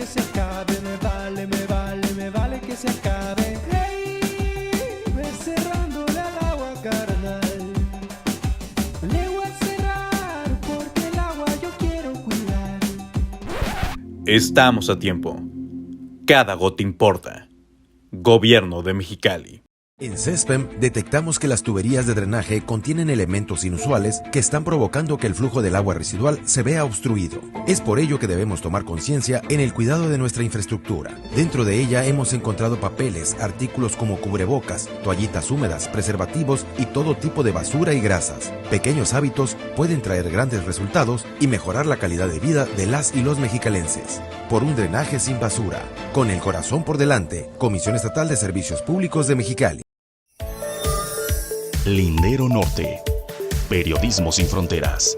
que se acabe, me vale que se acabe. Hey, ve cerrándole al agua, carnal. Le voy a cerrar porque el agua yo quiero cuidar. Estamos a tiempo. Cada gota importa. Gobierno de Mexicali. En CESPEM detectamos que las tuberías de drenaje contienen elementos inusuales que están provocando que el flujo del agua residual se vea obstruido. Es por ello que debemos tomar conciencia en el cuidado de nuestra infraestructura. Dentro de ella hemos encontrado papeles, artículos como cubrebocas, toallitas húmedas, preservativos y todo tipo de basura y grasas. Pequeños hábitos pueden traer grandes resultados y mejorar la calidad de vida de las y los mexicalenses. Por un drenaje sin basura. Con el corazón por delante. Comisión Estatal de Servicios Públicos de Mexicali. Lindero Norte. Periodismo sin fronteras.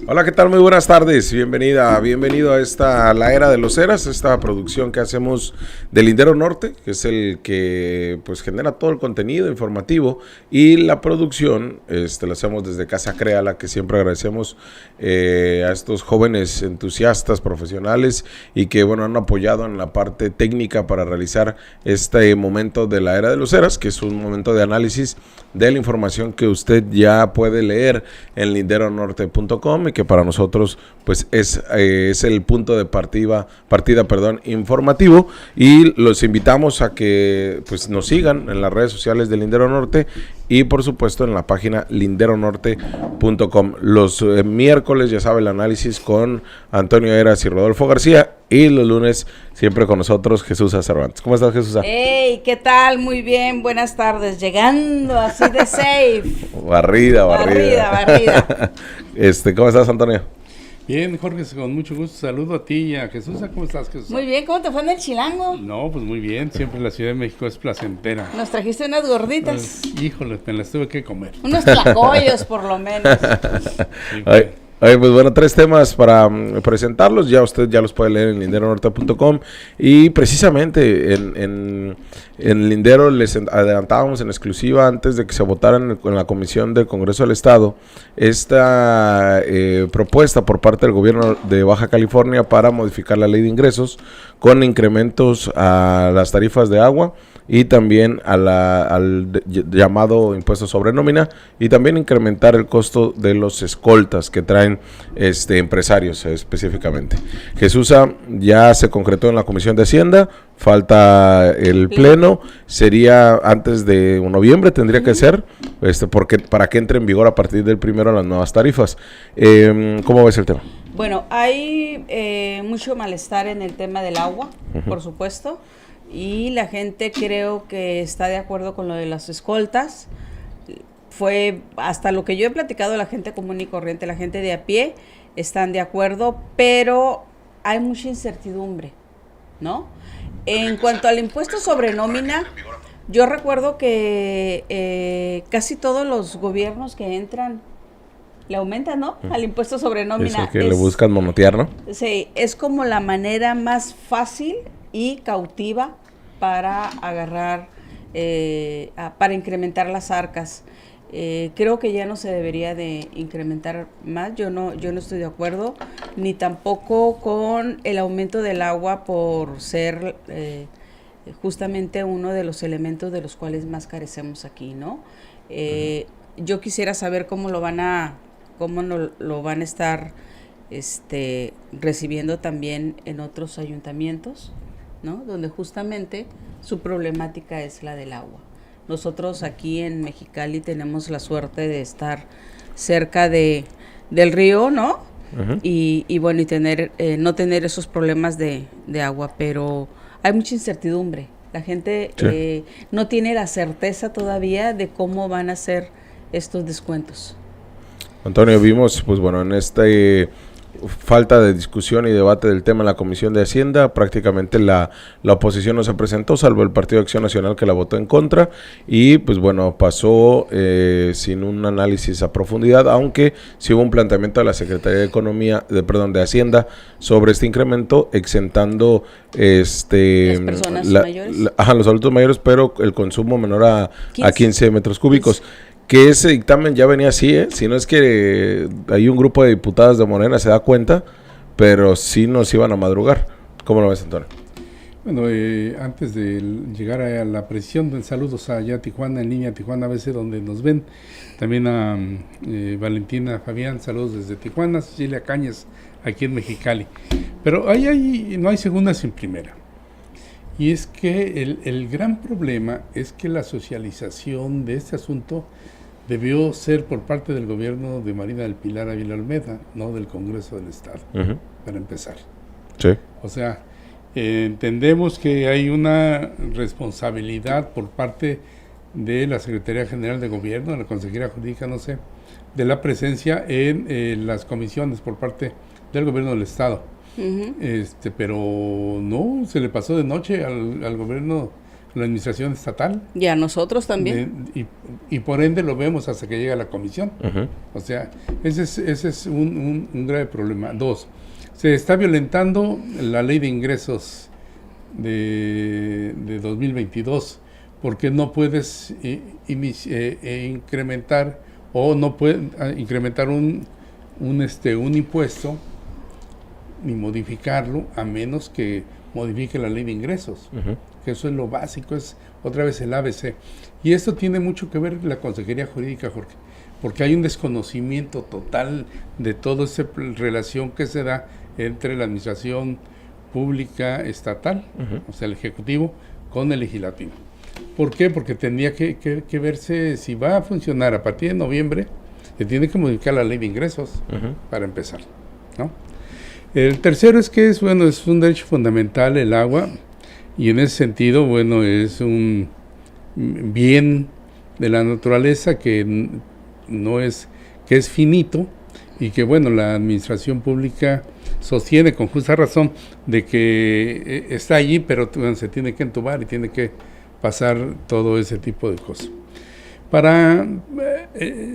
Hola, ¿qué tal? Muy buenas tardes, bienvenido a La Era de los Eras, esta producción que hacemos de Lindero Norte, que es el que pues genera todo el contenido informativo, y la producción la hacemos desde Casa Créala, que siempre agradecemos a estos jóvenes entusiastas, profesionales, y que bueno, han apoyado en la parte técnica para realizar este momento de La Era de los Eras, que es un momento de análisis de la información que usted ya puede leer en linderonorte.com y que para nosotros pues es el punto de partida informativo, y los invitamos a que pues nos sigan en las redes sociales de Lindero Norte y por supuesto en la página linderonorte.com. Los miércoles, ya sabe, el análisis con Antonio Eras y Rodolfo García, y los lunes siempre con nosotros Jesús Cervantes. ¿Cómo estás, Jesús? Hey, ¿qué tal? Muy bien, buenas tardes. Llegando así de safe. Barrida. ¿Cómo estás, Antonio? Bien, Jorge, con mucho gusto. Saludo a ti y a Jesús. ¿Cómo estás, Jesús? Muy bien, ¿cómo te fue en el Chilango? No, pues muy bien. Siempre la Ciudad de México es placentera. Nos trajiste unas gorditas. Híjole, me las tuve que comer. Unos tlacoyos, por lo menos. Sí, pues bueno, 3 temas para presentarlos. Ya usted ya los puede leer en linderonorte.com, y precisamente en Lindero les adelantábamos en exclusiva antes de que se votara en la Comisión del Congreso del Estado esta propuesta por parte del gobierno de Baja California para modificar la ley de ingresos con incrementos a las tarifas de agua y también al llamado impuesto sobre nómina, y también incrementar el costo de los escoltas que traen empresarios específicamente. Jesús, ya se concretó en la Comisión de Hacienda, falta el pleno, sería antes de noviembre, tendría que ser, porque para que entre en vigor a partir del 1 las nuevas tarifas. ¿Cómo ves el tema? Bueno, hay mucho malestar en el tema del agua, por supuesto, y la gente creo que está de acuerdo con lo de las escoltas. Fue hasta lo que yo he platicado, la gente común y corriente, la gente de a pie, están de acuerdo, pero hay mucha incertidumbre, ¿no? En cuanto al impuesto sobre nómina, yo recuerdo que casi todos los gobiernos que entran le aumentan, ¿no? Al impuesto sobre nómina. Eso que le buscan monotear, ¿no? Sí, es como la manera más fácil y cautiva para agarrar, para incrementar las arcas. Creo que ya no se debería de incrementar más. Yo no estoy de acuerdo, ni tampoco con el aumento del agua por ser justamente uno de los elementos de los cuales más carecemos aquí, ¿no? Yo quisiera saber cómo lo van a estar recibiendo también en otros ayuntamientos, ¿no? Donde justamente su problemática es la del agua. Nosotros aquí en Mexicali tenemos la suerte de estar cerca del río, ¿no? Y bueno, y no tener esos problemas de agua, pero hay mucha incertidumbre. La gente no tiene la certeza todavía de cómo van a ser estos descuentos. Antonio, vimos, pues bueno, en falta de discusión y debate del tema en la Comisión de Hacienda. Prácticamente la oposición no se presentó, salvo el Partido de Acción Nacional, que la votó en contra, y pues bueno, pasó sin un análisis a profundidad, aunque sí hubo un planteamiento de la Secretaría de de Hacienda sobre este incremento, exentando las personas mayores. Los adultos mayores, pero el consumo menor a 15 metros cúbicos. Que ese dictamen ya venía así, si no es que hay un grupo de diputadas de Morena se da cuenta, pero sí nos iban a madrugar. ¿Cómo lo ves, Antonio? Bueno, antes de llegar a la presión, saludos allá a Tijuana, en línea Tijuana ABC, donde nos ven. También a Valentina Fabián, saludos desde Tijuana. Cecilia Cañas, aquí en Mexicali. Pero ahí no hay segunda sin primera. Y es que el gran problema es que la socialización de este asunto debió ser por parte del gobierno de Marina del Pilar Ávila Olmeda, no del Congreso del Estado, para empezar. Sí. O sea, entendemos que hay una responsabilidad por parte de la Secretaría General de Gobierno, de la Consejería Jurídica, no sé, de la presencia en las comisiones por parte del gobierno del Estado. Pero no, se le pasó de noche al gobierno, la administración estatal. Y a nosotros también. Y por ende lo vemos hasta que llega a la comisión. O sea, ese es un grave problema. 2, se está violentando la ley de ingresos de 2022, porque no puedes incrementar o no puedes incrementar un impuesto ni modificarlo a menos que modifique la ley de ingresos. Que eso es lo básico, es otra vez el ABC. Y esto tiene mucho que ver la Consejería Jurídica, Jorge, porque hay un desconocimiento total de toda esa relación que se da entre la administración pública estatal, o sea, el Ejecutivo, con el Legislativo. ¿Por qué? Porque tendría que verse si va a funcionar a partir de noviembre, se tiene que modificar la ley de ingresos para empezar, ¿no? El tercero es que es un derecho fundamental el agua, y en ese sentido, es un bien de la naturaleza que es finito, y que la administración pública sostiene con justa razón de que está allí, pero se tiene que entubar y tiene que pasar todo ese tipo de cosas.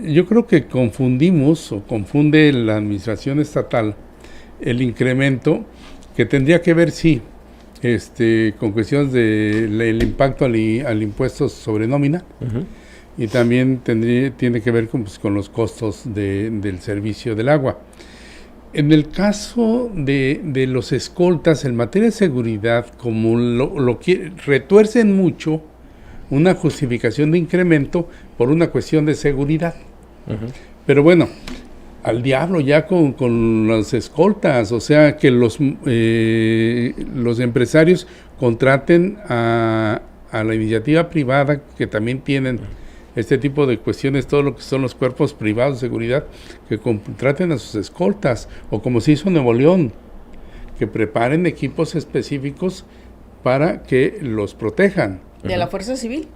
Yo creo que confunde la administración estatal el incremento, que tendría que ver, sí, con cuestiones del impacto al impuesto sobre nómina, y también tiene que ver con los costos del servicio del agua. En el caso de los escoltas, en materia de seguridad, como retuercen mucho una justificación de incremento por una cuestión de seguridad. Pero al diablo ya con las escoltas, o sea, que los empresarios contraten a la iniciativa privada, que también tienen este tipo de cuestiones, todo lo que son los cuerpos privados de seguridad, que contraten a sus escoltas, o como se hizo en Nuevo León, que preparen equipos específicos para que los protejan. ¿De la Fuerza Civil?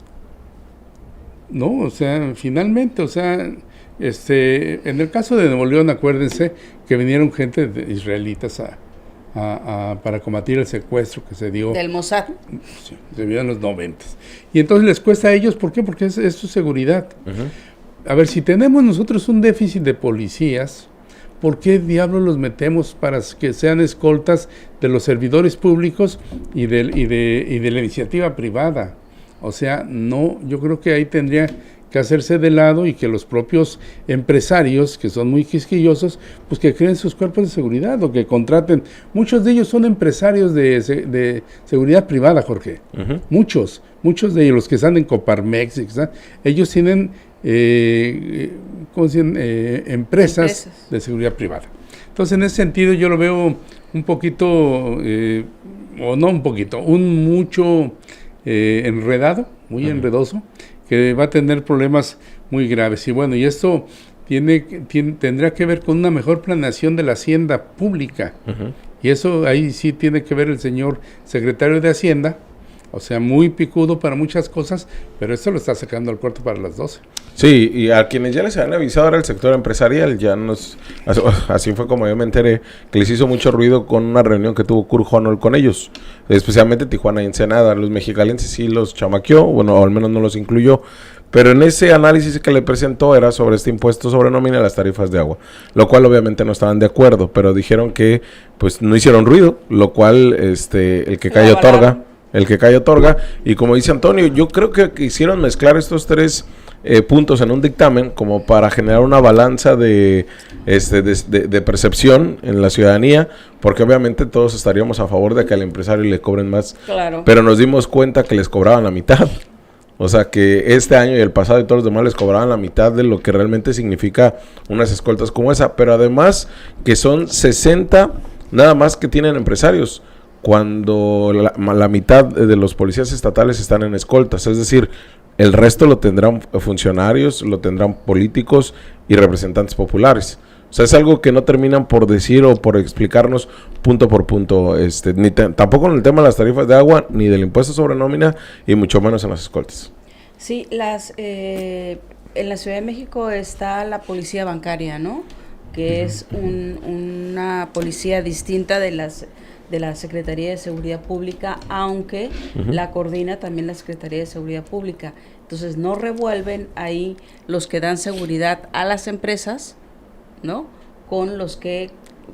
No, o sea, finalmente, en el caso de Nuevo León, acuérdense que vinieron gente israelitas para combatir el secuestro que se dio. Del Mossad. Sí, se dio en los 90. Y entonces les cuesta a ellos, ¿por qué? Porque es su seguridad. A ver, si tenemos nosotros un déficit de policías, ¿por qué diablos los metemos para que sean escoltas de los servidores públicos y de la iniciativa privada? O sea, no, yo creo que ahí tendría que hacerse de lado, y que los propios empresarios, que son muy quisquillosos, pues que creen sus cuerpos de seguridad o que contraten. Muchos de ellos son empresarios de seguridad privada, Jorge. Muchos de ellos, los que están en Coparmex, ellos tienen empresas de seguridad privada. Entonces, en ese sentido, yo lo veo un poquito, o no un poquito, mucho enredado, muy enredoso, que va a tener problemas muy graves. Y esto tendrá que ver con una mejor planeación de la hacienda pública. Y eso ahí sí tiene que ver el señor secretario de Hacienda, O sea, muy picudo para muchas cosas, pero esto lo está sacando al corte para las 12. Sí, y a quienes ya les habían avisado era el sector empresarial, así fue como yo me enteré, que les hizo mucho ruido con una reunión que tuvo Kurt Honnold con ellos, especialmente Tijuana y Ensenada. Los mexicalenses sí los chamaqueó, bueno, o al menos no los incluyó, pero en ese análisis que le presentó era sobre este impuesto sobre nómina y las tarifas de agua, lo cual obviamente no estaban de acuerdo, pero dijeron que pues no hicieron ruido, lo cual el que cae otorga. El que cae otorga, y como dice Antonio, yo creo que quisieron mezclar estos tres puntos en un dictamen como para generar una balanza de percepción en la ciudadanía, porque obviamente todos estaríamos a favor de que al empresario le cobren más, Claro. pero nos dimos cuenta que les cobraban la mitad. O sea que este año y el pasado y todos los demás les cobraban la mitad de lo que realmente significa unas escoltas como esa, pero además que son 60 nada más que tienen empresarios, cuando la mitad de los policías estatales están en escoltas, es decir, el resto lo tendrán funcionarios, lo tendrán políticos y representantes populares. O sea, es algo que no terminan por decir o por explicarnos punto por punto, tampoco en el tema de las tarifas de agua, ni del impuesto sobre nómina, y mucho menos en las escoltas. Sí, en la Ciudad de México está la policía bancaria, ¿no? Que es una policía distinta de la Secretaría de Seguridad Pública, aunque la coordina también la Secretaría de Seguridad Pública. Entonces no revuelven ahí los que dan seguridad a las empresas, ¿no? Con los que,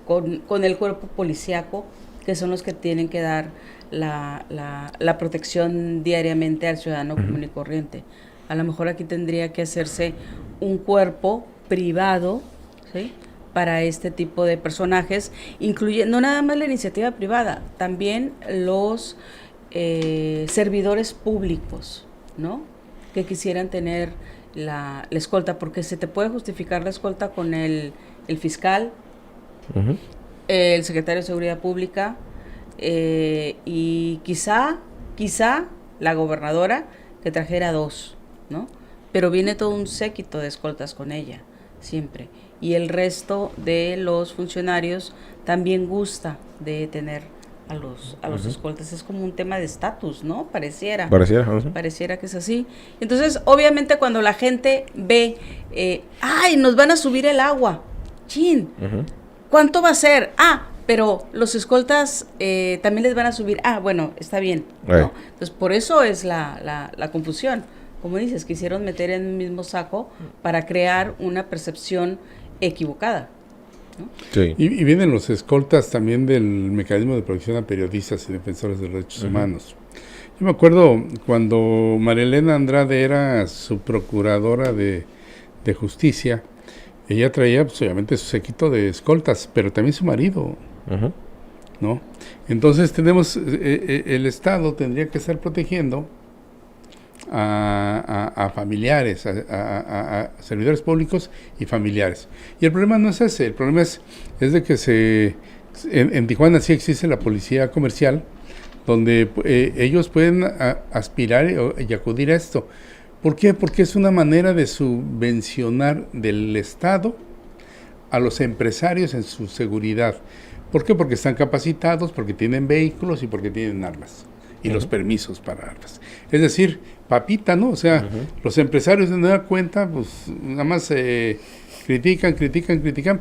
con el cuerpo policíaco, que son los que tienen que dar la protección diariamente al ciudadano común y corriente. A lo mejor aquí tendría que hacerse un cuerpo privado, ¿sí?, para este tipo de personajes, incluyendo no nada más la iniciativa privada, también los servidores públicos, ¿no?, que quisieran tener la escolta, porque se te puede justificar la escolta con el fiscal, el secretario de Seguridad Pública, y quizá la gobernadora, que trajera 2, ¿no? Pero viene todo un séquito de escoltas con ella, siempre. Y el resto de los funcionarios también gusta de tener a los escoltas. Es como un tema de estatus, ¿no? Pareciera que es así. Entonces, obviamente, cuando la gente ve, ¡ay, nos van a subir el agua! ¡Chin! ¿Cuánto va a ser? Pero los escoltas también les van a subir. Bueno, está bien, ¿no? Entonces, por eso es la confusión. Como dices, quisieron meter en el mismo saco para crear una percepción equivocada, ¿no? Sí. Y vienen los escoltas también del mecanismo de protección a periodistas y defensores de derechos humanos. Yo me acuerdo cuando María Elena Andrade era su procuradora de justicia, ella traía, pues, obviamente, su séquito de escoltas, pero también su marido, ¿no? Entonces tenemos, el Estado tendría que estar protegiendo a familiares, a servidores públicos y familiares. Y el problema no es ese, el problema es de que en Tijuana sí existe la policía comercial, donde ellos pueden aspirar y acudir a esto. ¿Por qué? Porque es una manera de subvencionar del Estado a los empresarios en su seguridad. ¿Por qué? Porque están capacitados, porque tienen vehículos y porque tienen armas y los permisos para armas. Es decir, papita, ¿no? O sea, los empresarios de nueva cuenta, pues nada más critican,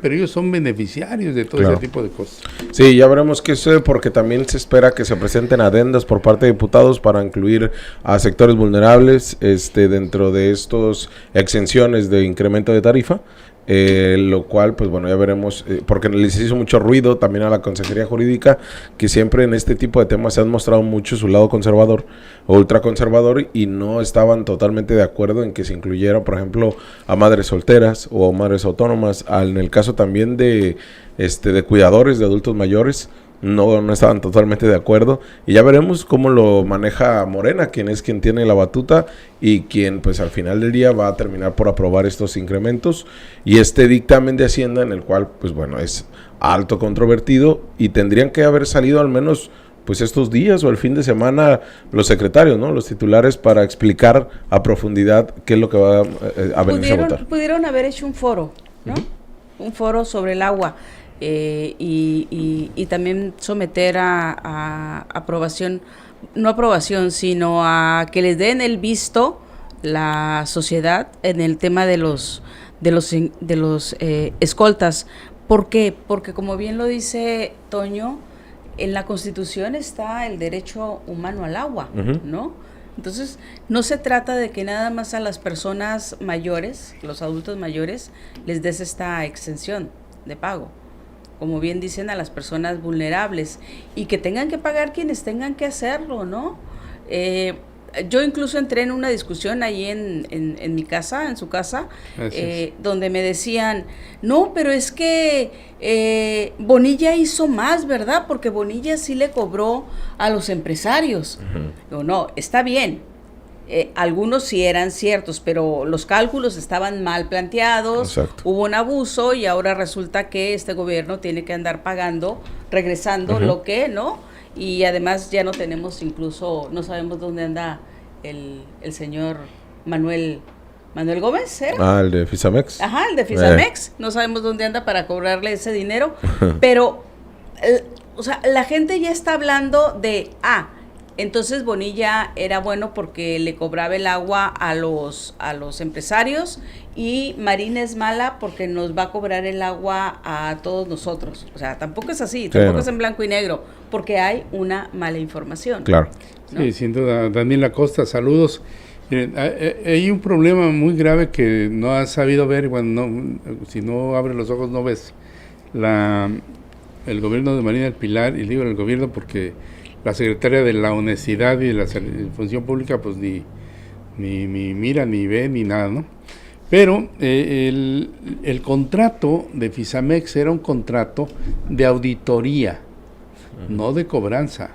pero ellos son beneficiarios de todo ese tipo de cosas. Sí, ya veremos qué sucede, porque también se espera que se presenten adendas por parte de diputados para incluir a sectores vulnerables dentro de estos exenciones de incremento de tarifa. Lo cual, pues bueno, ya veremos, porque les hizo mucho ruido también a la Consejería Jurídica, que siempre en este tipo de temas se han mostrado mucho su lado conservador o ultraconservador, y no estaban totalmente de acuerdo en que se incluyera, por ejemplo, a madres solteras o a madres autónomas, en el caso también de cuidadores de adultos mayores. No estaban totalmente de acuerdo, y ya veremos cómo lo maneja Morena, quien tiene la batuta y quien, pues, al final del día va a terminar por aprobar estos incrementos y este dictamen de Hacienda, en el cual, pues bueno, es alto controvertido, y tendrían que haber salido al menos, pues, estos días o el fin de semana los secretarios, ¿no?, los titulares, para explicar a profundidad qué es lo que va a venir a votar. Pudieron haber hecho un foro, ¿no? Un foro sobre el agua. Y también someter a aprobación no aprobación, sino a que les den el visto la sociedad en el tema de los escoltas. ¿Por qué? Porque como bien lo dice Toño, en la Constitución está el derecho humano al agua, ¿no? Entonces, no se trata de que nada más a las personas mayores, los adultos mayores, les des esta exención de pago. Como bien dicen, a las personas vulnerables, y que tengan que pagar quienes tengan que hacerlo, ¿no? Yo incluso entré en una discusión ahí en mi casa, en su casa, donde me decían, no, pero es que Bonilla hizo más, ¿verdad? Porque Bonilla sí le cobró a los empresarios. Digo, no, está bien. Algunos sí eran ciertos, pero los cálculos estaban mal planteados. Exacto. Hubo un abuso y ahora resulta que este gobierno tiene que andar pagando, regresando lo que, ¿no? Y además ya no tenemos, incluso no sabemos dónde anda el señor Manuel Gómez, ¿eh? El de Fisamex. Ajá, el de Fisamex. No sabemos dónde anda para cobrarle ese dinero, pero o sea, la gente ya está hablando de, entonces Bonilla era bueno porque le cobraba el agua a los empresarios, y Marina es mala porque nos va a cobrar el agua a todos nosotros. O sea, tampoco es así, tampoco es en blanco y negro, porque hay una mala información. Claro. ¿No? Sí, sin duda. Daniela Costa, saludos. Miren, hay un problema muy grave que no has sabido ver, si no abres los ojos no ves. El gobierno de Marina del Pilar, y digo el gobierno porque la secretaria de la Honestidad y de la Función Pública pues ni mira, ni ve, ni nada, ¿no? Pero el contrato de Fisamex era un contrato de auditoría, no de cobranza.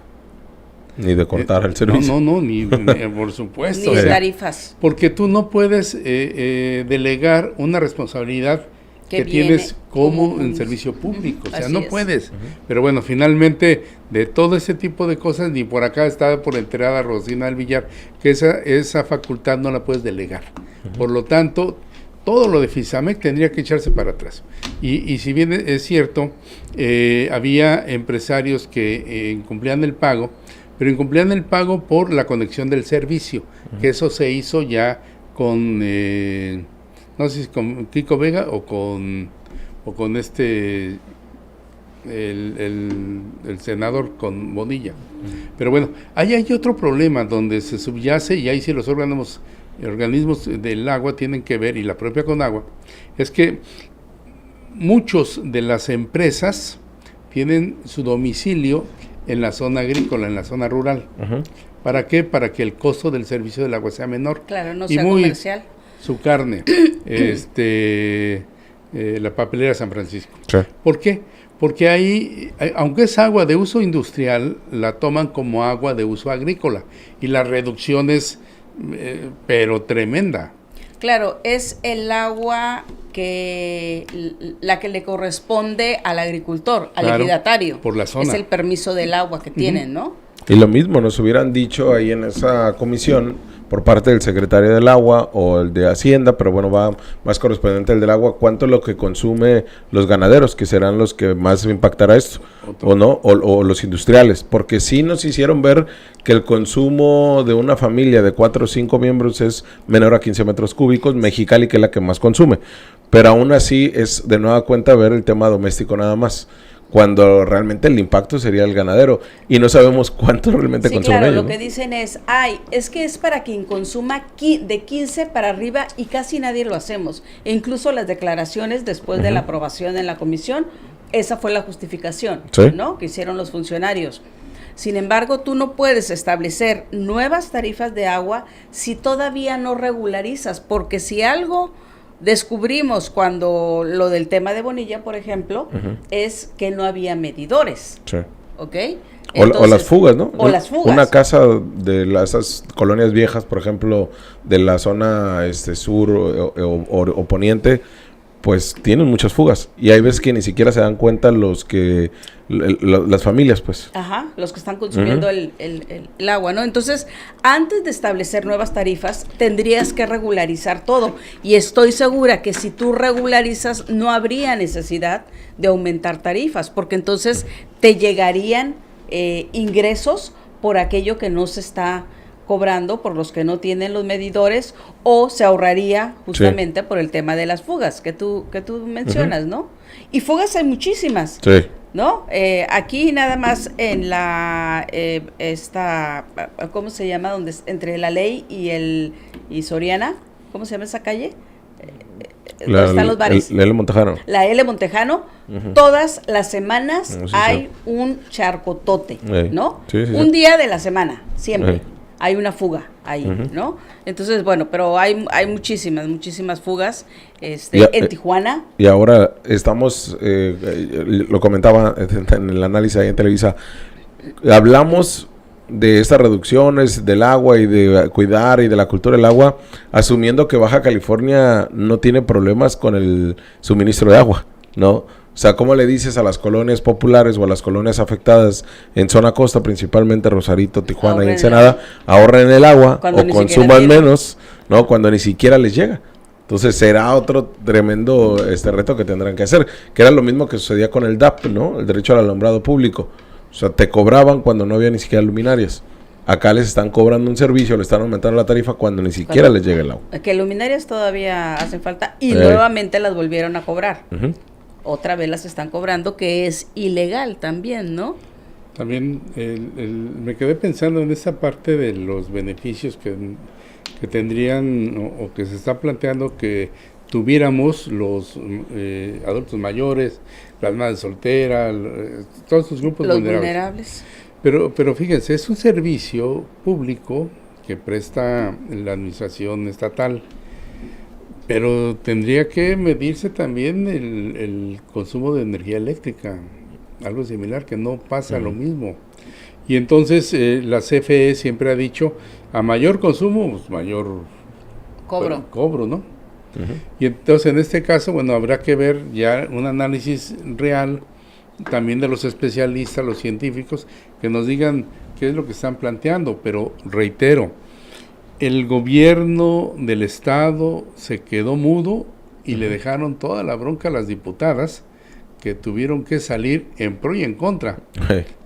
Ni de cortar el servicio. Ni por supuesto. Ni tarifas. Porque tú no puedes delegar una responsabilidad que tienes como en servicio público, o sea, no puedes. Pero bueno, finalmente, de todo ese tipo de cosas, ni por acá está por enterada Rosina del Villar, que esa facultad no la puedes delegar. Por lo tanto, todo lo de Fisamex tendría que echarse para atrás. Y si bien es cierto, había empresarios que incumplían el pago, pero incumplían el pago por la conexión del servicio, que eso se hizo ya con... no sé si con Kiko Vega o con el senador, con Bonilla. Pero bueno, ahí hay otro problema donde se subyace, y ahí sí los organismos del agua tienen que ver, y la propia Conagua, es que muchos de las empresas tienen su domicilio en la zona agrícola, en la zona rural. ¿Para qué? Para que el costo del servicio del agua sea menor. Claro, no sea comercial. Su carne, la papelera San Francisco. Sí. ¿Por qué? Porque ahí, aunque es agua de uso industrial, la toman como agua de uso agrícola, y la reducción es, pero tremenda. Claro, es el agua la que le corresponde al agricultor, al ejidatario. Por la zona. Es el permiso del agua que tienen, ¿no? Y lo mismo nos hubieran dicho ahí en esa comisión por parte del secretario del agua o el de Hacienda, pero bueno, va más correspondiente al del agua, cuánto es lo que consume los ganaderos, que serán los que más impactará esto, o no, o los industriales, porque sí nos hicieron ver que el consumo de una familia de 4 o 5 miembros es menor a 15 metros cúbicos, Mexicali, que es la que más consume, pero aún así es de nueva cuenta ver el tema doméstico nada más, cuando realmente el impacto sería el ganadero, y no sabemos cuánto realmente consumen ellos. Lo que dicen es que es para quien consuma de 15 para arriba, y casi nadie lo hacemos, e incluso las declaraciones después de la aprobación en la comisión, esa fue la justificación, ¿no?, que hicieron los funcionarios. Sin embargo, tú no puedes establecer nuevas tarifas de agua si todavía no regularizas, porque si algo descubrimos cuando lo del tema de Bonilla, por ejemplo, es que no había medidores. Sí. ¿Ok? Entonces, o las fugas, ¿no? O las fugas. Una casa de esas colonias viejas, por ejemplo, de la zona sur o poniente, pues tienen muchas fugas. Y hay veces que ni siquiera se dan cuenta las familias, pues. Ajá, los que están consumiendo el agua, ¿no? Entonces, antes de establecer nuevas tarifas, tendrías que regularizar todo. Y estoy segura que si tú regularizas, no habría necesidad de aumentar tarifas, porque entonces te llegarían ingresos por aquello que no se está cobrando por los que no tienen los medidores, o se ahorraría justamente por el tema de las fugas que tú mencionas, ¿no? Y fugas hay muchísimas, ¿no? Aquí nada más en la ¿cómo se llama? Donde entre la Ley y Soriana, ¿cómo se llama esa calle? ¿Dónde están los bares? La L. Montejano. La L. Montejano, todas las semanas hay un charcotote, ¿no? Un día de la semana, siempre. Hay una fuga ahí, ¿no? Entonces, bueno, pero hay muchísimas fugas en Tijuana. Y ahora estamos, lo comentaba en el análisis ahí en Televisa, hablamos de estas reducciones del agua y de cuidar y de la cultura del agua, asumiendo que Baja California no tiene problemas con el suministro de agua, ¿no? O sea, ¿cómo le dices a las colonias populares o a las colonias afectadas en zona costa, principalmente Rosarito, Tijuana y Ensenada, ahorren el agua o consuman menos, ¿no? Cuando ni siquiera les llega? Entonces será otro tremendo reto que tendrán que hacer, que era lo mismo que sucedía con el DAP, ¿no? El derecho al alumbrado público. O sea, te cobraban cuando no había ni siquiera luminarias. Acá les están cobrando un servicio, le están aumentando la tarifa cuando ni siquiera les llega el agua. Que luminarias todavía hacen falta y nuevamente las volvieron a cobrar. Otra vez las están cobrando, que es ilegal también, ¿no? También me quedé pensando en esa parte de los beneficios que tendrían o que se está planteando que tuviéramos los adultos mayores, las madres solteras, todos esos grupos vulnerables. Pero fíjense, es un servicio público que presta la administración estatal, pero tendría que medirse también el consumo de energía eléctrica, algo similar, que no pasa lo mismo. Y entonces la CFE siempre ha dicho, a mayor consumo, pues mayor cobro, ¿no? Y entonces en este caso, bueno, habrá que ver ya un análisis real también de los especialistas, los científicos, que nos digan qué es lo que están planteando, pero reitero, el gobierno del estado se quedó mudo y le dejaron toda la bronca a las diputadas, que tuvieron que salir en pro y en contra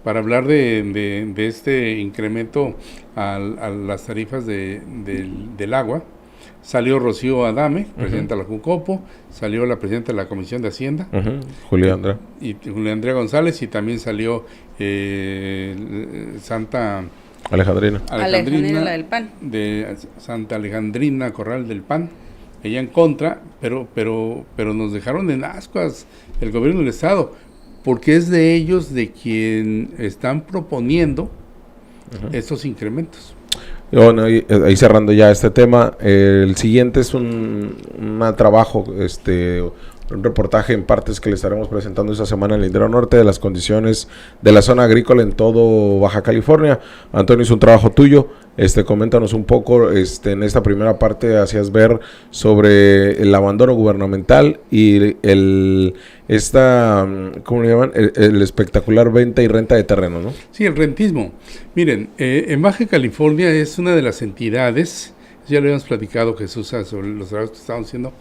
para hablar de este incremento a las tarifas del agua. Salió Rocío Adame, presidenta de la Jucopo, salió la presidenta de la Comisión de Hacienda, Julia Andrea. Y Julia Andrea González, y también salió Santa Alejandrina, la del PAN. De Santa Alejandrina Corral del PAN, ella en contra, pero nos dejaron en ascuas el gobierno del estado, porque es de ellos de quien están proponiendo estos incrementos. Bueno, ahí cerrando ya este tema, el siguiente es un trabajo, un reportaje en partes que le estaremos presentando esta semana en el Lindero Norte de las condiciones de la zona agrícola en todo Baja California. Antonio, es un trabajo tuyo, coméntanos un poco, en esta primera parte hacías ver sobre el abandono gubernamental y ¿cómo le llaman? El espectacular venta y renta de terreno, ¿no? Sí, el rentismo. Miren, en Baja California es una de las entidades, ya lo habíamos platicado, Jesús, sobre los trabajos que estamos haciendo,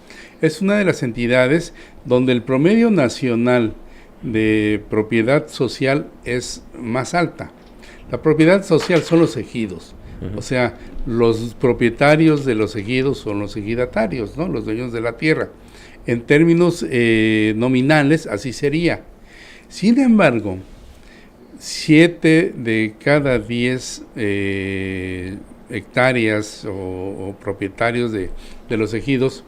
es una de las entidades donde el promedio nacional de propiedad social es más alta. La propiedad social son los ejidos, o sea, los propietarios de los ejidos son los ejidatarios, ¿no? Los dueños de la tierra. En términos nominales, así sería. Sin embargo, 7 de cada 10 hectáreas o propietarios de los ejidos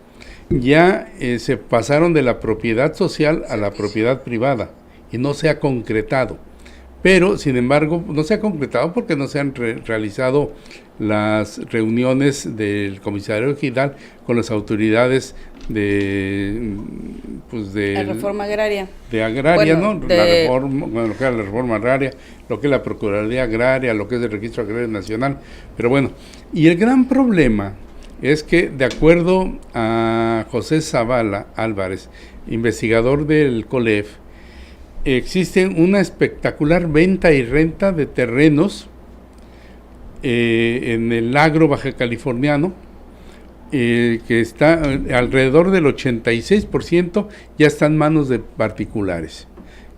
ya se pasaron de la propiedad social a la propiedad privada y no se ha concretado. Pero, sin embargo, no se ha concretado porque no se han realizado las reuniones del comisario ejidal con las autoridades de la reforma agraria. De agraria, bueno, ¿no? La reforma, bueno, lo que es la reforma agraria, lo que es la Procuraduría Agraria, lo que es el Registro Agrario Nacional. Pero bueno, y el gran problema es que, de acuerdo a José Zavala Álvarez, investigador del COLEF, existe una espectacular venta y renta de terrenos en el agro baja californiano, que está alrededor del 86% ya está en manos de particulares,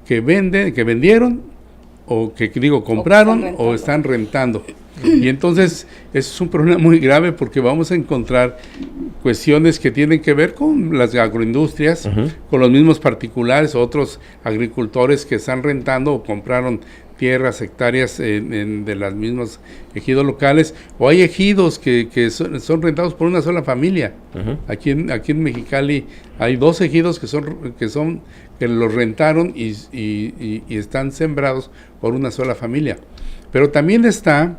que vendieron compraron o están rentando. Y entonces eso es un problema muy grave porque vamos a encontrar cuestiones que tienen que ver con las agroindustrias, con los mismos particulares, otros agricultores que están rentando o compraron tierras, hectáreas de las mismas ejidos locales, o hay ejidos que son rentados por una sola familia. Aquí en Mexicali hay 2 ejidos que los rentaron y están sembrados por una sola familia. Pero también está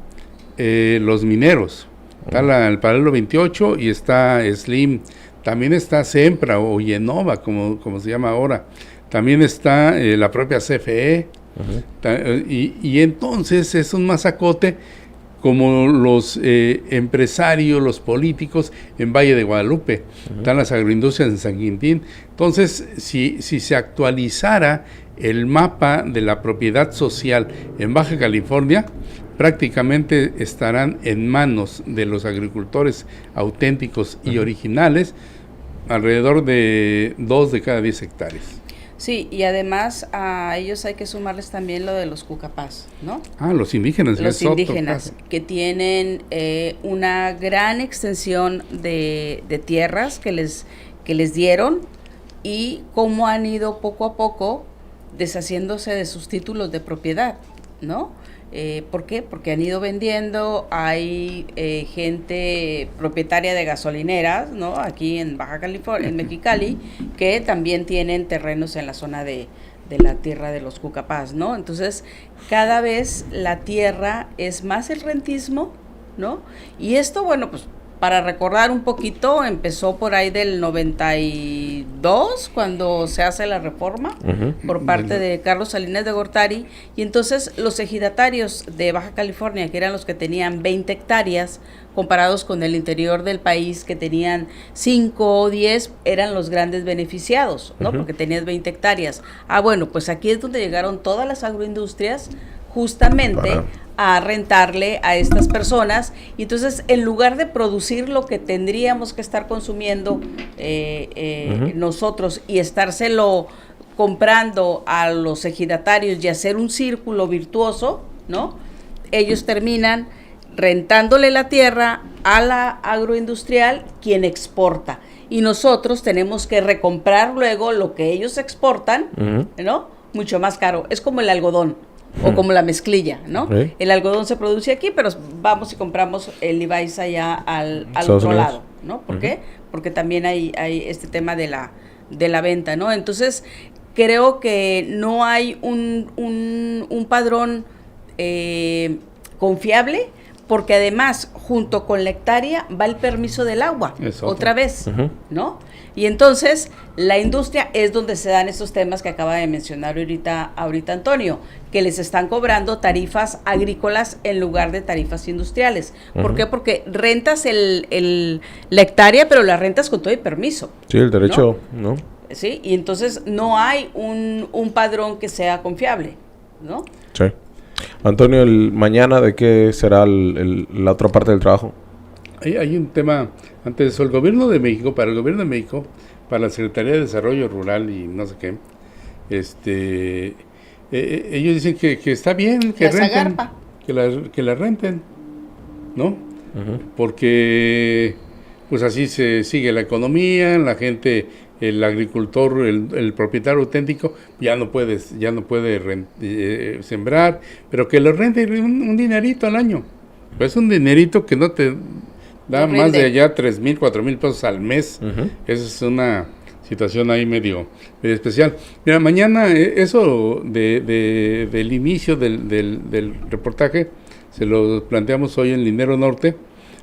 los mineros, está el Paralelo 28 y está Slim, también está Sempra o Yenova, como se llama ahora, también está la propia CFE, y entonces es un mazacote como los empresarios, los políticos en Valle de Guadalupe, están las agroindustrias en San Quintín. Entonces, si se actualizara el mapa de la propiedad social en Baja California, prácticamente estarán en manos de los agricultores auténticos y originales, alrededor de 2 de cada 10 hectáreas. Sí, y además a ellos hay que sumarles también lo de los cucapás, ¿no? Los indígenas. Los indígenas, que tienen una gran extensión de tierras que les dieron, y cómo han ido poco a poco deshaciéndose de sus títulos de propiedad, ¿no? ¿Por qué? Porque han ido vendiendo, hay gente propietaria de gasolineras, ¿no? Aquí en Baja California, en Mexicali, que también tienen terrenos en la zona de la tierra de los cucapás, ¿no? Entonces, cada vez la tierra es más el rentismo, ¿no? Y esto, bueno, pues para recordar un poquito, empezó por ahí del 92, cuando se hace la reforma por parte de Carlos Salinas de Gortari, y entonces los ejidatarios de Baja California, que eran los que tenían 20 hectáreas, comparados con el interior del país, que tenían 5 o 10, eran los grandes beneficiados, ¿no? Porque tenías 20 hectáreas. Bueno, pues aquí es donde llegaron todas las agroindustrias, justamente a rentarle a estas personas, y entonces en lugar de producir lo que tendríamos que estar consumiendo nosotros y estárselo comprando a los ejidatarios y hacer un círculo virtuoso, ¿no? Ellos terminan rentándole la tierra a la agroindustrial, quien exporta, y nosotros tenemos que recomprar luego lo que ellos exportan, ¿no? Mucho más caro. Es como el algodón o como la mezclilla, ¿no? El algodón se produce aquí, pero vamos y compramos el Levi's allá al otro lado, ¿no? ¿Por qué? Porque también hay este tema de la venta, ¿no? Entonces, creo que no hay un padrón confiable, porque además, junto con la hectárea, va el permiso del agua, otra vez, ¿no? Y entonces, la industria es donde se dan esos temas que acaba de mencionar ahorita Antonio, que les están cobrando tarifas agrícolas en lugar de tarifas industriales. ¿Por qué? Porque rentas la hectárea, pero la rentas con todo el permiso. Sí, el derecho, ¿no? Sí, y entonces no hay un padrón que sea confiable, ¿no? Sí. Antonio, mañana, ¿de qué será la otra parte del trabajo? Hay un tema, antes de eso, el gobierno de México, para la Secretaría de Desarrollo Rural y no sé qué, ellos dicen que está bien, que renten, que la renten, ¿no? Porque pues así se sigue la economía, la gente, el agricultor, el propietario auténtico ya no puede sembrar, pero que lo rente un dinerito al año. Pues un dinerito que no te da más de allá 3,000, 4,000 pesos al mes. Esa es una situación ahí medio especial. Mira, mañana eso del inicio del reportaje se lo planteamos hoy en Lindero Norte.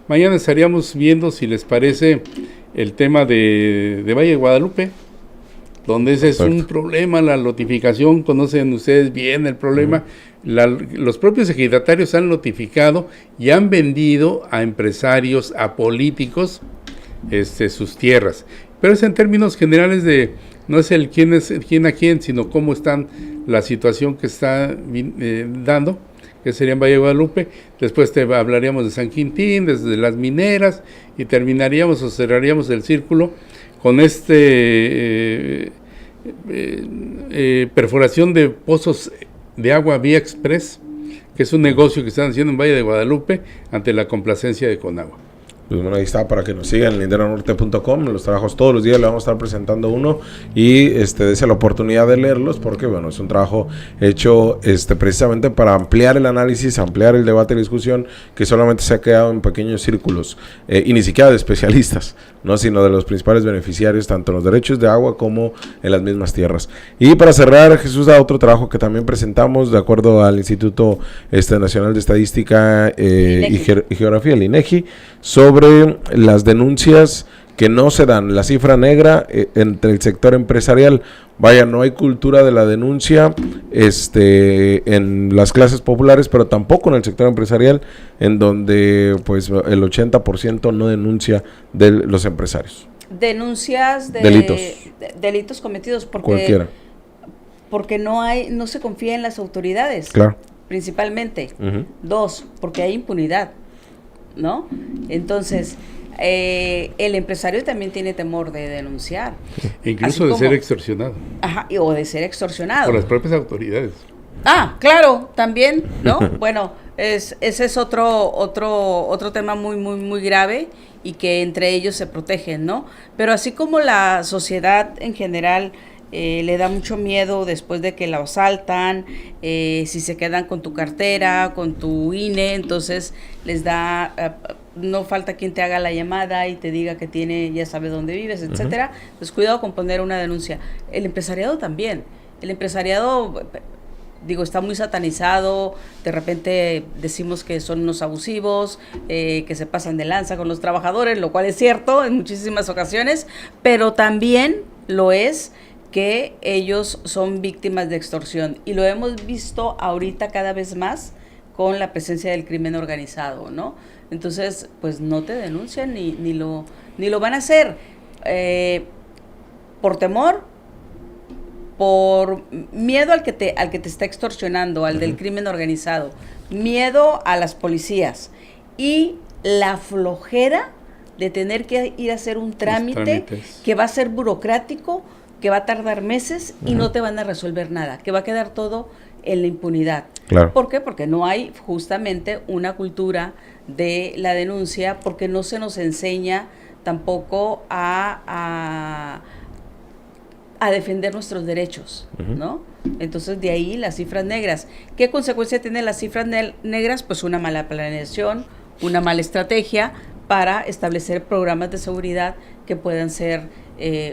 Mañana estaríamos viendo, si les parece, el tema de Valle de Guadalupe, donde ese es un problema, la notificación, conocen ustedes bien el problema. Los propios ejidatarios han notificado y han vendido a empresarios, a políticos, sus tierras. Pero es en términos generales no es el quién a quién, sino cómo están la situación que está dando, que sería en Valle de Guadalupe. Después te hablaríamos de San Quintín, desde las mineras, y terminaríamos o cerraríamos el círculo con perforación de pozos de Agua Vía Express, que es un negocio que están haciendo en Valle de Guadalupe ante la complacencia de Conagua. Pues bueno, ahí está, para que nos sigan en linderonorte.com. Los trabajos todos los días le vamos a estar presentando uno y dése la oportunidad de leerlos, porque bueno, es un trabajo hecho precisamente para ampliar el análisis, ampliar el debate y la discusión, que solamente se ha quedado en pequeños círculos y ni siquiera de especialistas, no, sino de los principales beneficiarios, tanto en los derechos de agua como en las mismas tierras. Y para cerrar, Jesús, da otro trabajo que también presentamos de acuerdo al Instituto Nacional de Estadística y Geografía, el INEGI, sobre las denuncias que no se dan, la cifra negra entre el sector empresarial. Vaya, no hay cultura de la denuncia en las clases populares, pero tampoco en el sector empresarial, en donde pues el 80% no denuncia de los empresarios. Denuncias de delitos cometidos Cualquiera. Porque no se confía en las autoridades. Claro. Principalmente. Uh-huh. 2, porque hay impunidad, ¿no? Entonces, el empresario también tiene temor de denunciar. Incluso de ser extorsionado. Ajá, o de ser extorsionado. Por las propias autoridades. Ah, claro, también, ¿no? Bueno, ese es otro tema muy, muy, muy grave, y que entre ellos se protegen, ¿no? Pero así como la sociedad en general le da mucho miedo después de que la asaltan, si se quedan con tu cartera, con tu INE, entonces les da, no falta quien te haga la llamada y te diga que ya sabe dónde vives, etcétera. Pues cuidado con poner una denuncia. El empresariado también. El empresariado, está muy satanizado. De repente decimos que son unos abusivos, que se pasan de lanza con los trabajadores, lo cual es cierto en muchísimas ocasiones, pero también lo es que ellos son víctimas de extorsión, y lo hemos visto ahorita cada vez más con la presencia del crimen organizado, ¿no? Entonces, pues no te denuncian ni lo van a hacer por temor, por miedo al que te está extorsionando, al del crimen organizado, miedo a las policías y la flojera de tener que ir a hacer un trámite que va a ser burocrático, que va a tardar meses y no te van a resolver nada, que va a quedar todo en la impunidad. Claro. ¿Por qué? Porque no hay justamente una cultura de la denuncia, porque no se nos enseña tampoco a defender nuestros derechos, ¿no? Entonces, de ahí las cifras negras. ¿Qué consecuencia tienen las cifras negras? Pues una mala planeación, una mala estrategia para establecer programas de seguridad que puedan ser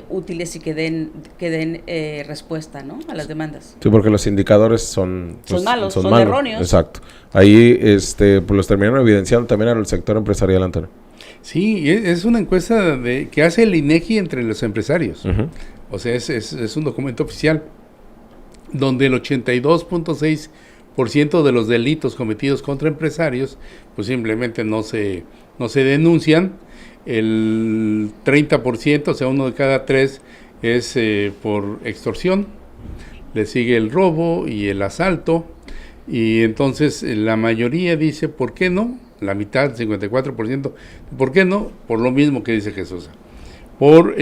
útiles y que den respuesta, ¿no?, a las demandas. Sí, porque los indicadores son malos, son erróneos. Exacto. Ahí pues los terminaron evidenciando también al sector empresarial, Antonio. Sí, es una encuesta que hace el INEGI entre los empresarios. Uh-huh. O sea, es un documento oficial donde el 82.6% de los delitos cometidos contra empresarios pues simplemente no se denuncian. El 30%, o sea, 1 de cada 3 es por extorsión. Le sigue el robo y el asalto, y entonces la mayoría dice ¿por qué no? La mitad, 54%, ¿por qué no? Por lo mismo que dice Jesús, por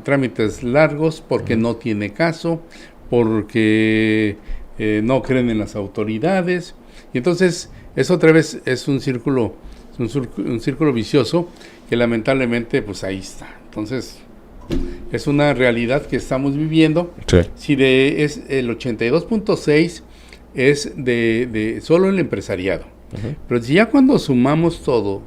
trámites largos, porque no tiene caso, porque no creen en las autoridades, y entonces eso otra vez es un círculo vicioso que lamentablemente pues ahí está. Entonces es una realidad que estamos viviendo. Sí. Si es el 82.6 es de solo el empresariado. Uh-huh. Pero si ya cuando sumamos todo,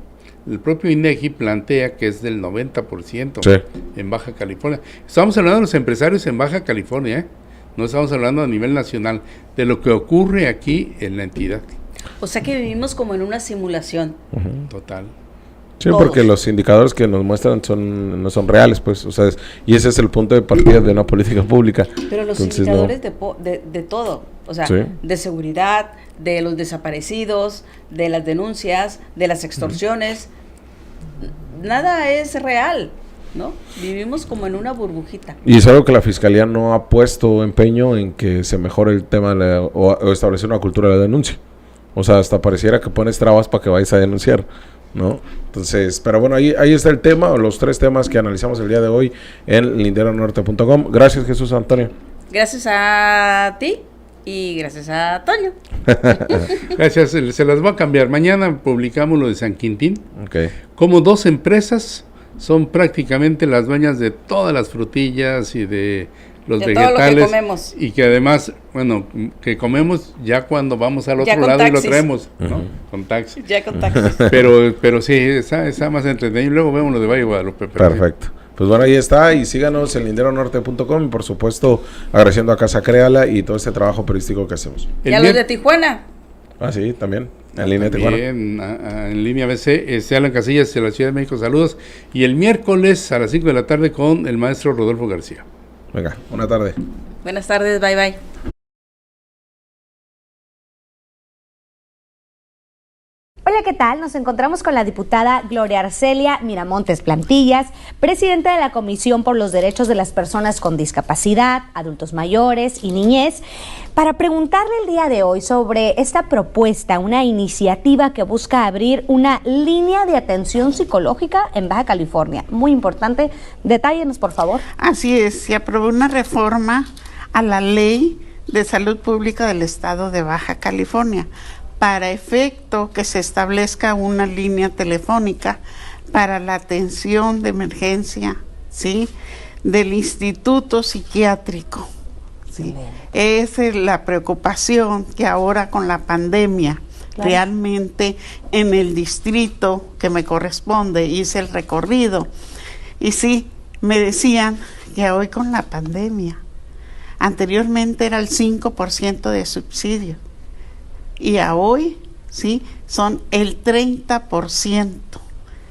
el propio INEGI plantea que es del 90% sí. en Baja California. Estamos hablando de los empresarios en Baja California, no estamos hablando a nivel nacional de lo que ocurre aquí en la entidad. O sea que vivimos como en una simulación. Uh-huh. Total. Sí, todos. Porque los indicadores que nos muestran no son reales, pues, o sea, y ese es el punto de partida de una política pública. Pero los indicadores de todo, o sea, sí. De seguridad, de los desaparecidos, de las denuncias, de las extorsiones, nada es real, ¿no? Vivimos como en una burbujita. Y es algo que la Fiscalía no ha puesto empeño en que se mejore el tema o establecer una cultura de denuncia. O sea, hasta pareciera que pones trabas para que vayas a denunciar, ¿no? Entonces, pero bueno, ahí está el tema, los 3 temas que analizamos el día de hoy en linderonorte.com. Gracias, Jesús Antonio. Gracias a ti. Y gracias a Toño. Gracias, se las voy a cambiar. Mañana publicamos lo de San Quintín. Okay. Como 2 empresas son prácticamente las dueñas de todas las frutillas y de los de vegetales. todo lo que comemos. Y que además, bueno, que comemos ya cuando vamos al Ya otro con lado taxis. y lo traemos, ¿no? Con taxi. Ya con taxis. Pero sí, está más entretenido. Y luego vemos lo de Valle de Guadalupe. pero sí. Perfecto. Pues bueno, ahí está, y síganos en linderonorte.com y por supuesto agradeciendo a Casa Créala y todo este trabajo periodístico que hacemos. Y a los de Tijuana. Ah, sí, también, en línea de Tijuana. También, en línea BC, Alan Casillas de la Ciudad de México, saludos. Y el miércoles a las 5 de la tarde con el maestro Rodolfo García. Venga, buena tarde. Buenas tardes, bye bye. Hola, ¿qué tal? Nos encontramos con la diputada Gloria Arcelia Miramontes Plantillas, presidenta de la Comisión por los Derechos de las Personas con Discapacidad, Adultos Mayores y Niñez, para preguntarle el día de hoy sobre esta propuesta, una iniciativa que busca abrir una línea de atención psicológica en Baja California. Muy importante, detállenos, por favor. Así es, se aprobó una reforma a la Ley de Salud Pública del Estado de Baja California, para efecto que se establezca una línea telefónica para la atención de emergencia, ¿sí?, del Instituto Psiquiátrico, ¿sí? Esa es la preocupación que ahora con la pandemia, claro, realmente en el distrito que me corresponde, hice el recorrido, y sí, me decían que hoy con la pandemia, anteriormente era el 5% de subsidio, y a hoy, sí, son el 30%.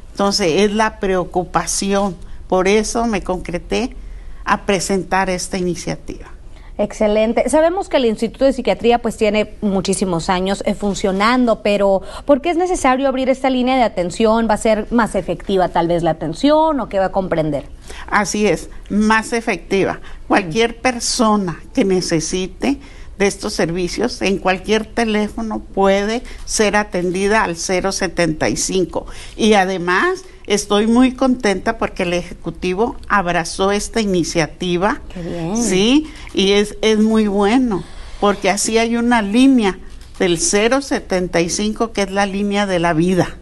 Entonces, es la preocupación. Por eso me concreté a presentar esta iniciativa. Excelente. Sabemos que el Instituto de Psiquiatría pues tiene muchísimos años funcionando, pero ¿por qué es necesario abrir esta línea de atención? ¿Va a ser más efectiva tal vez la atención o qué va a comprender? Así es, más efectiva. Cualquier persona que necesite de estos servicios en cualquier teléfono puede ser atendida al 075, y además estoy muy contenta porque el Ejecutivo abrazó esta iniciativa. Qué bien. Sí, y es muy bueno porque así hay una línea del 075 que es la línea de la vida.